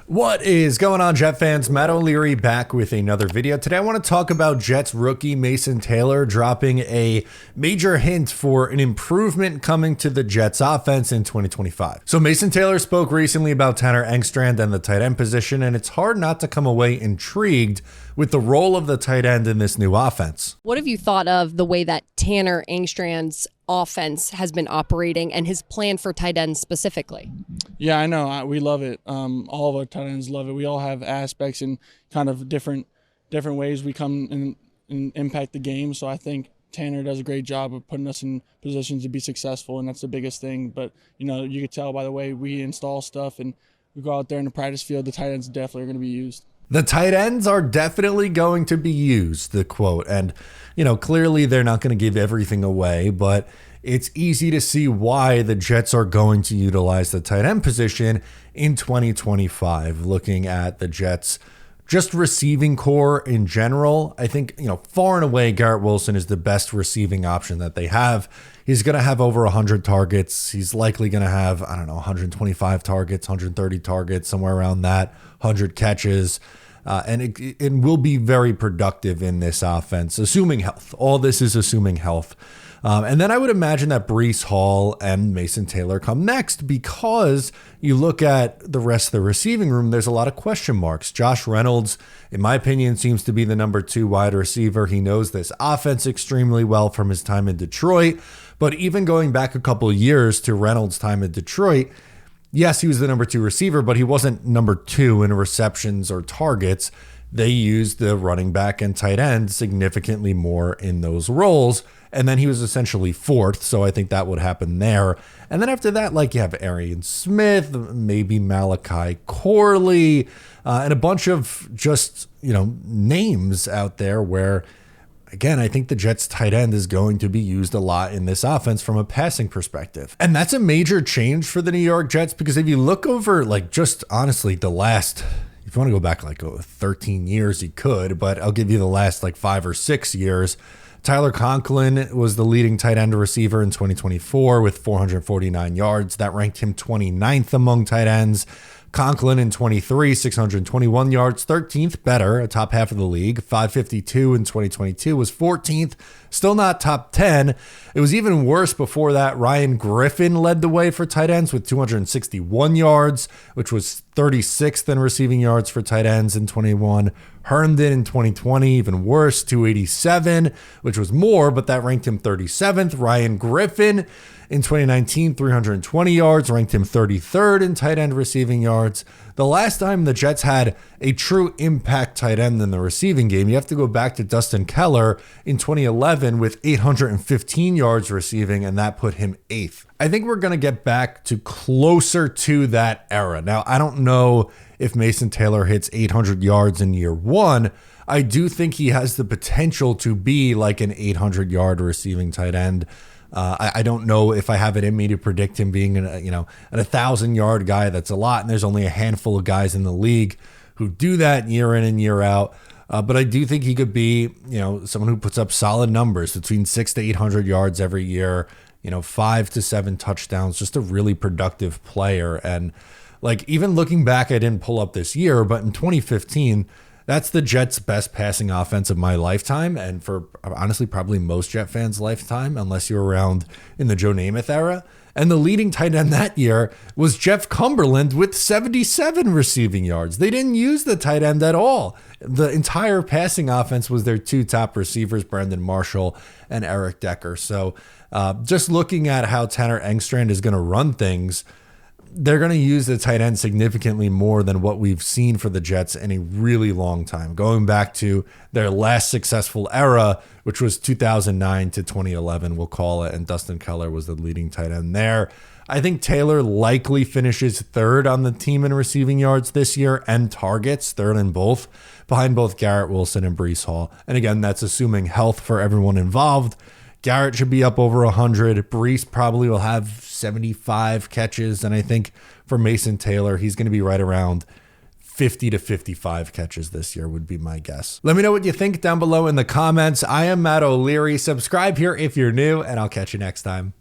What is going on, Jet fans? Matt O'Leary back with another video. Today I want to talk about Jets rookie Mason Taylor dropping a major hint for an improvement coming to the Jets offense in 2025. So Mason Taylor spoke recently about Tanner Engstrand and the tight end position, and it's hard not to come away intrigued with the role of the tight end in this new offense. What have you thought of the way that Tanner Engstrand's offense has been operating and his plan for tight ends specifically? Yeah, I know. We love it. All of our tight ends love it. We all have aspects and kind of different ways we come and impact the game. So I think Tanner does a great job of putting us in positions to be successful, and that's the biggest thing. But, you could tell by the way we install stuff and we go out there in the practice field, the tight ends definitely are going to be used. The tight ends are definitely going to be used, the quote. And, clearly they're not going to give everything away, but it's easy to see why the Jets are going to utilize the tight end position in 2025. Looking at the Jets just receiving core in general, I think, far and away, Garrett Wilson is the best receiving option that they have. He's going to have over 100 targets. He's likely going to have, 125 targets, 130 targets, somewhere around that, 100 catches. And it will be very productive in this offense, assuming health. All this is assuming health. And then I would imagine that Breece Hall and Mason Taylor come next, because you look at the rest of the receiving room, there's a lot of question marks. Josh Reynolds, in my opinion, seems to be the number 2 wide receiver. He knows this offense extremely well from his time in Detroit. But even going back a couple of years to Reynolds' time in Detroit, yes, he was the number 2 receiver, but he wasn't number 2 in receptions or targets. They used the running back and tight end significantly more in those roles. And then he was essentially 4th. So I think that would happen there. And then after that, you have Arian Smith, maybe Malachi Corley, and a bunch of just, names out there where, again, I think the Jets tight end is going to be used a lot in this offense from a passing perspective. And that's a major change for the New York Jets, because if you look over, just honestly, the last, if you want to go back 13 years, you could, but I'll give you the last 5 or 6 years. Tyler Conklin was the leading tight end receiver in 2024 with 449 yards. That ranked him 29th among tight ends. Conklin in 23, 621 yards, 13th, better, a top half of the league. 552 in 2022 was 14th, still not top 10. It was even worse before that. Ryan Griffin led the way for tight ends with 261 yards, which was 36th in receiving yards for tight ends in 21. Herndon in 2020, even worse, 287, which was more, but that ranked him 37th. Ryan Griffin in 2019, 320 yards, ranked him 33rd in tight end receiving yards. The last time the Jets had a true impact tight end in the receiving game, you have to go back to Dustin Keller in 2011 with 815 yards receiving, and that put him 8th. I think we're going to get back to closer to that era. Now, I don't know if Mason Taylor hits 800 yards in year 1. I do think he has the potential to be an 800-yard receiving tight end. I don't know if I have it in me to predict him being an 1,000-yard guy. That's a lot, and there's only a handful of guys in the league who do that year in and year out. But I do think he could be, someone who puts up solid numbers between 600 to 800 yards every year, 5 to 7 touchdowns, just a really productive player. And even looking back, I didn't pull up this year, but in 2015, that's the Jets' best passing offense of my lifetime, and for honestly probably most Jet fans' lifetime, unless you're around in the Joe Namath era. And the leading tight end that year was Jeff Cumberland with 77 receiving yards. They didn't use the tight end at all. The entire passing offense was their 2 top receivers, Brandon Marshall and Eric Decker. So just looking at how Tanner Engstrand is going to run things, they're going to use the tight end significantly more than what we've seen for the Jets in a really long time. Going back to their last successful era, which was 2009 to 2011, we'll call it, and Dustin Keller was the leading tight end there. I think Taylor likely finishes 3rd on the team in receiving yards this year and targets, 3rd in both, behind both Garrett Wilson and Breece Hall. And again, that's assuming health for everyone involved. Garrett should be up over 100. Breece probably will have 75 catches. And I think for Mason Taylor, he's going to be right around 50 to 55 catches this year would be my guess. Let me know what you think down below in the comments. I am Matt O'Leary. Subscribe here if you're new, and I'll catch you next time.